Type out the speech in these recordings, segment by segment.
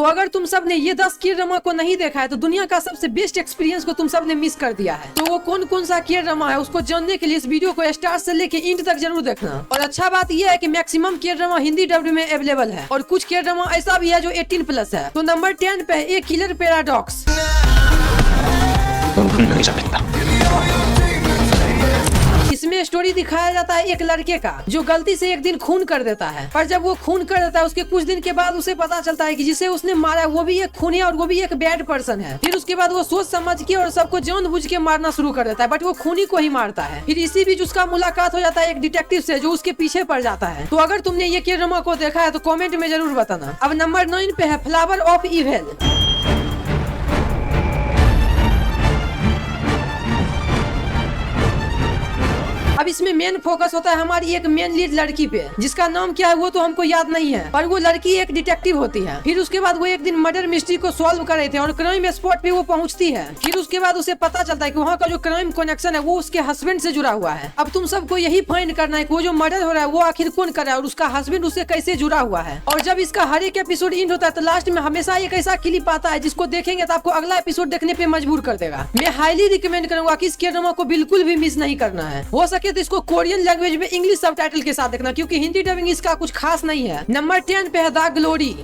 अगर तुम सब ने ये 10 के ड्रामा को नहीं देखा है तो दुनिया का सबसे बेस्ट एक्सपीरियंस को तुम सब ने मिस कर दिया है। तो वो कौन कौन सा के ड्रामा है उसको जानने के लिए इस वीडियो को स्टार्ट से लेके एंड तक जरूर देखना। और अच्छा बात यह है कि मैक्सिमम के ड्रामा हिंदी डब्ड में अवेलेबल है और कुछ के ड्रामा ऐसा भी है जो 18+ है। तो नंबर 10 पे ए किलर पैराडॉक्स। इसमें स्टोरी दिखाया जाता है एक लड़के का जो गलती से एक दिन खून कर देता है, पर जब वो खून कर देता है उसके कुछ दिन के बाद उसे पता चलता है कि जिसे उसने मारा वो भी एक खूनी और वो भी एक बैड पर्सन है। फिर उसके बाद वो सोच समझ के और सबको जानबूझ के मारना शुरू कर देता है, बट वो खूनी को ही मारता है। फिर इसी बीच उसका मुलाकात हो जाता है एक डिटेक्टिव से जो उसके पीछे पड़ जाता है। तो अगर तुमने ये के ड्रामा को देखा है तो कॉमेंट में जरूर बताना। अब नंबर 9 पे है फ्लावर ऑफ इविल। अब इसमें मेन फोकस होता है हमारी एक मेन लीड लड़की पे, जिसका नाम क्या है वो तो हमको याद नहीं है, पर वो लड़की एक डिटेक्टिव होती है। फिर उसके बाद वो एक दिन मर्डर मिस्ट्री को सॉल्व कर रहे थे और क्राइम स्पॉट पे वो पहुंचती है। फिर उसके बाद उसे पता चलता है कि वहाँ का जो क्राइम कनेक्शन है वो उसके हस्बैंड से जुड़ा हुआ है। अब तुम सबको यही फाइंड करना है कि वो जो मर्डर हो रहा है वो आखिर कौन कर रहा है और उसका हस्बैंड उससे कैसे जुड़ा हुआ है। और जब इसका हर एक एपिसोड एंड होता है तो लास्ट में हमेशा एक ऐसा क्लिप आता है जिसको देखेंगे तो आपको अगला एपिसोड देखने पे मजबूर कर देगा। मैं हाईली रिकमेंड करूंगा कि इस के ड्रामा को बिल्कुल भी मिस नहीं करना है। हो सके तो इसको कोरियन लैंग्वेज में इंग्लिश सबटाइटल के साथ देखना, क्योंकि हिंदी डबिंग इसका कुछ खास नहीं है। नंबर 10 पे है द ग्लोरी।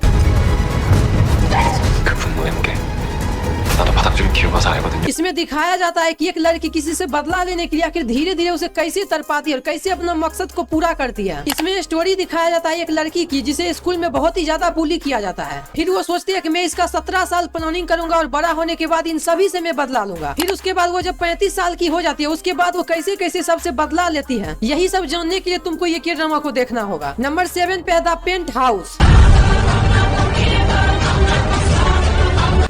इसमें दिखाया जाता है कि एक लड़की किसी से बदला लेने के लिए आखिर धीरे धीरे उसे कैसे तरपाती है और कैसे अपना मकसद को पूरा करती है। इसमें स्टोरी दिखाया जाता है एक लड़की की जिसे स्कूल में बहुत ही ज्यादा बुली किया जाता है। फिर वो सोचती है कि मैं इसका 17 साल प्लानिंग करूंगा और बड़ा होने के बाद इन सभी से मैं बदला लूंगा। फिर उसके बाद वो जब 35 साल की हो जाती है उसके बाद वो कैसे कैसे सबसे बदला लेती है। यही सब जानने के लिए तुमको ये के ड्रामा को देखना होगा। नंबर 7 पे है द पेंट हाउस।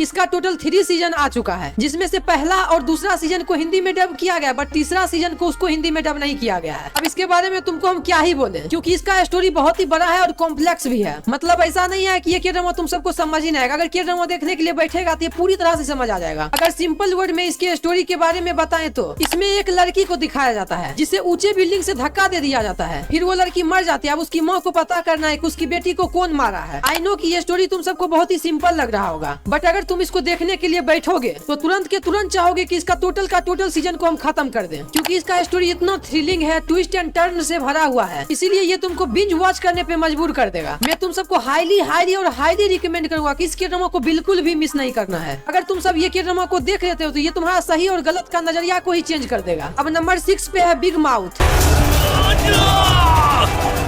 इसका टोटल 3 सीजन आ चुका है, जिसमें से पहला और दूसरा सीजन को हिंदी में डब किया गया, बट तीसरा सीजन को उसको हिंदी में डब नहीं किया गया है। अब इसके बारे में तुमको हम क्या ही बोले, क्योंकि इसका स्टोरी बहुत ही बड़ा है और कॉम्प्लेक्स भी है। मतलब ऐसा नहीं है कि ये के ड्रामा तुम सबको समझ ही नहीं आएगा। अगर के ड्रामा देखने के लिए बैठेगा तो ये पूरी तरह से समझ आ जाएगा। अगर सिंपल वर्ड में इसके स्टोरी के बारे में बताएं तो इसमें एक लड़की को दिखाया जाता है जिसे ऊंचे बिल्डिंग से धक्का दे दिया जाता है। फिर वो लड़की मर जाती है। अब उसकी माँ को पता करना है कि उसकी बेटी को कौन मारा है। आई नो कि ये स्टोरी तुम सबको बहुत ही सिंपल लग रहा होगा, बट अगर तुम इसको देखने के लिए बैठोगे तो तुरंत के तुरंत चाहोगे कि इसका टोटल सीजन को हम खत्म कर दें, क्योंकि इसका स्टोरी इतना थ्रिलिंग है, ट्विस्ट एंड टर्न से भरा हुआ है। इसीलिए ये तुमको बिंज वॉच करने पे मजबूर कर देगा। मैं तुम सबको हाईली रिकमेंड करूंगा कि इस के ड्रामा को बिल्कुल भी मिस नहीं करना है। अगर तुम सब ये के ड्रामा को देख लेते हो तो ये तुम्हारा सही और गलत का नजरिया को ही चेंज कर देगा। अब नंबर 6 पे है बिग माउथ।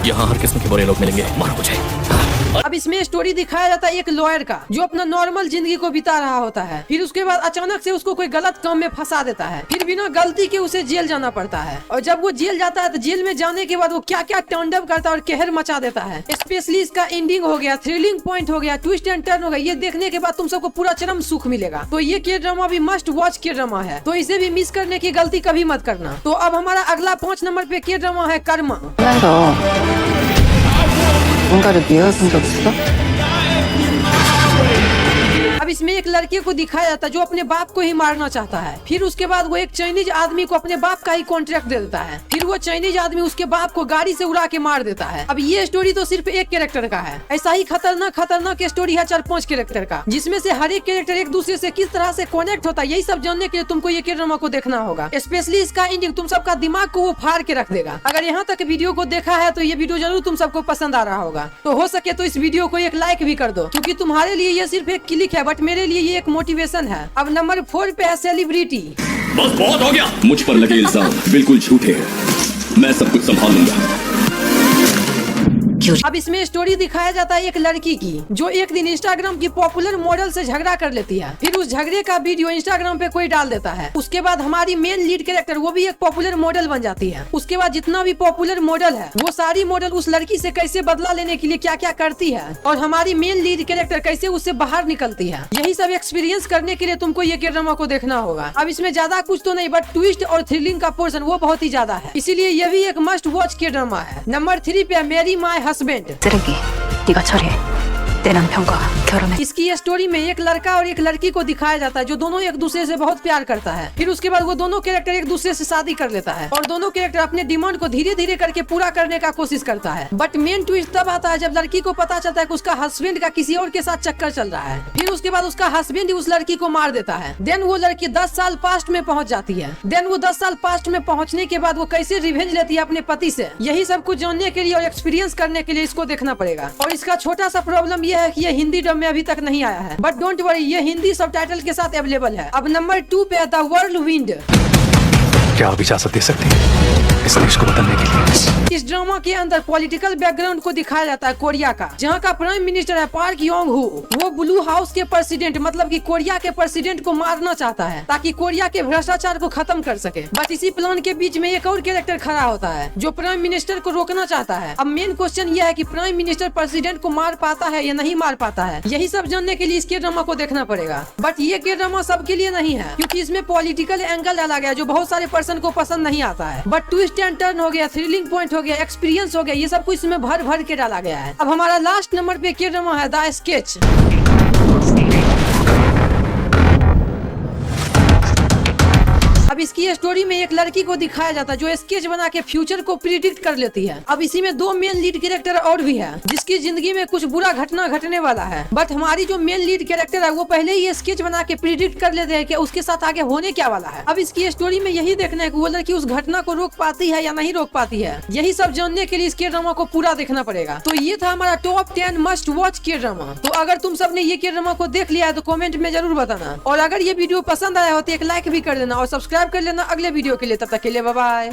यहाँ हर किस्म के बुरे लोग मिलेंगे, मारो मुझे। अब इसमें स्टोरी दिखाया जाता है एक लॉयर का जो अपना नॉर्मल जिंदगी को बिता रहा होता है। फिर उसके बाद अचानक से उसको कोई गलत काम में फंसा देता है। फिर बिना गलती के उसे जेल जाना पड़ता है। और जब वो जेल जाता है तो जेल में जाने के बाद वो क्या क्या तांडव करता है और कहर मचा देता है। स्पेशली इसका एंडिंग हो गया, थ्रिलिंग पॉइंट हो गया, ट्विस्ट एंड टर्न हो गया। ये देखने के बाद तुम सबको पूरा चरम सुख मिलेगा। तो ये के ड्रामा भी मस्ट वॉच के ड्रामा है, तो इसे भी मिस करने की गलती कभी मत करना। तो अब हमारा अगला 5 नंबर पे के ड्रामा है कर्मा। 뭔가를 미워한 적 있어? अब इसमें एक लड़के को दिखाया जाता है जो अपने बाप को ही मारना चाहता है। फिर उसके बाद वो एक चाइनीज आदमी को अपने बाप का ही कॉन्ट्रैक्ट दे देता है। फिर वो चाइनीज आदमी उसके बाप को गाड़ी से उड़ा के मार देता है। अब ये स्टोरी तो सिर्फ एक कैरेक्टर का है। ऐसा ही खतरनाक स्टोरी है 4-5 कैरेक्टर का, जिसमें से हर एक कैरेक्टर एक दूसरे से किस तरह से कनेक्ट होता है। यही सब जानने के लिए तुमको ये के ड्रामा को देखना होगा। स्पेशली इसका एंडिंग तुम सबका दिमाग को वो फाड़ के रख देगा। अगर यहाँ तक वीडियो को देखा है तो ये वीडियो जरूर तुम सबको पसंद आ रहा होगा। तो हो सके तो इस वीडियो को एक लाइक भी कर दो, क्योंकि तुम्हारे लिए ये सिर्फ एक क्लिक है, बट मेरे लिए ये एक मोटिवेशन है। अब नंबर 4 पे है सेलिब्रिटी। बस बहुत हो गया। मुझ पर लगे इल्जाम बिल्कुल झूठे हैं। मैं सब कुछ संभाल लूंगा। अब इसमें स्टोरी दिखाया जाता है एक लड़की की जो एक दिन इंस्टाग्राम की पॉपुलर मॉडल से झगड़ा कर लेती है। फिर उस झगड़े का वीडियो इंस्टाग्राम पे कोई डाल देता है। उसके बाद हमारी मेन लीड कैरेक्टर वो भी एक पॉपुलर मॉडल बन जाती है। उसके बाद जितना भी पॉपुलर मॉडल है वो सारी मॉडल उस लड़की से कैसे बदला लेने के लिए क्या क्या करती है और हमारी मेन लीड कैरेक्टर कैसे उससे बाहर निकलती है। यही सब एक्सपीरियंस करने के लिए तुमको ये के ड्रामा को देखना होगा। अब इसमें ज्यादा कुछ तो नहीं, बट ट्विस्ट और थ्रिलिंग का पोर्शन वो बहुत ही ज्यादा है, इसीलिए ये भी एक मस्ट वॉच के ड्रामा है। नंबर 3 पे मेरी माय हस्बैंड। 쓰레기, 네가 처리해. 내 남편과 결혼해. इसकी स्टोरी में एक लड़का और एक लड़की को दिखाया जाता है जो दोनों एक दूसरे से बहुत प्यार करता है। फिर उसके बाद वो दोनों कैरेक्टर एक दूसरे से शादी कर लेता है और दोनों कैरेक्टर अपने डिमांड को धीरे धीरे करके पूरा करने का कोशिश करता है। बट मेन ट्विस्ट तब आता है जब लड़की को पता चलता है कि उसका हस्बैंड का किसी और के साथ चक्कर चल रहा है। फिर उसके बाद उसका हस्बैंड उस लड़की को मार देता है। देन वो लड़की 10 साल पास्ट में पहुंच जाती है। देन वो 10 साल पास्ट में पहुंचने के बाद वो कैसे रिवेंज लेती है अपने पति से, यही सब कुछ जानने के लिए और एक्सपीरियंस करने के लिए इसको देखना पड़ेगा। और इसका छोटा सा प्रॉब्लम यह है कि ये हिंदी डब में अभी तक नहीं आया है। बट डोंट वरी, ये हिंदी सबटाइटल के साथ अवेलेबल है। अब नंबर 2 पे द व्हर्लविंड। क्या आप इजाजत दे सकते हैं इस देश को बदलने के लिए? इस ड्रामा के अंदर पॉलिटिकल बैकग्राउंड को दिखाया जाता है कोरिया का, जहाँ का प्राइम मिनिस्टर है पार्क योंग हू। वो ब्लू हाउस के प्रेसिडेंट मतलब कि कोरिया के प्रेसिडेंट को मारना चाहता है ताकि कोरिया के भ्रष्टाचार को खत्म कर सके। बट इसी प्लान के बीच में एक और कैरेक्टर खड़ा होता है जो प्राइम मिनिस्टर को रोकना चाहता है। अब मेन क्वेश्चन यह है कि प्राइम मिनिस्टर प्रेसिडेंट को मार पाता है या नहीं मार पाता है, यही सब जानने के लिए इस ड्रामा को देखना पड़ेगा। बट ये ड्रामा सबके लिए नहीं है क्योंकि इसमें पॉलिटिकल एंगल डाला गया जो बहुत सारे पर्सन को पसंद नहीं आता है। बट ट्विस्ट एंड टर्न हो गया, थ्रिलिंग पॉइंट हो गया, एक्सपीरियंस हो गया, ये सब कुछ इसमें भर भर के डाला गया है। अब हमारा लास्ट नंबर पे क्या ड्रामा है, द स्केच। अब इसकी स्टोरी में एक लड़की को दिखाया जाता है जो स्केच बना के फ्यूचर को प्रिडिक्ट कर लेती है। अब इसी में 2 मेन लीड कैरेक्टर और भी है जिसकी जिंदगी में कुछ बुरा घटना घटने वाला है। बट हमारी जो मेन लीड कैरेक्टर है वो पहले ही स्केच बना के प्रिडिक्ट कर लेते हैं कि उसके साथ आगे होने क्या वाला है। अब इसकी स्टोरी में यही देखना है कि वो लड़की उस घटना को रोक पाती है या नहीं रोक पाती है, यही सब जानने के लिए इस ड्रामा को पूरा देखना पड़ेगा। तो ये था हमारा टॉप 10 मस्ट वॉच ड्रामा। तो अगर तुम सबने ये ड्रामा को देख लिया है तो कॉमेंट में जरूर बताना, और अगर ये वीडियो पसंद आया हो तो एक लाइक भी कर देना और सब्सक्राइब कर लेना अगले वीडियो के लिए। तब तक के लिए बाय बाय।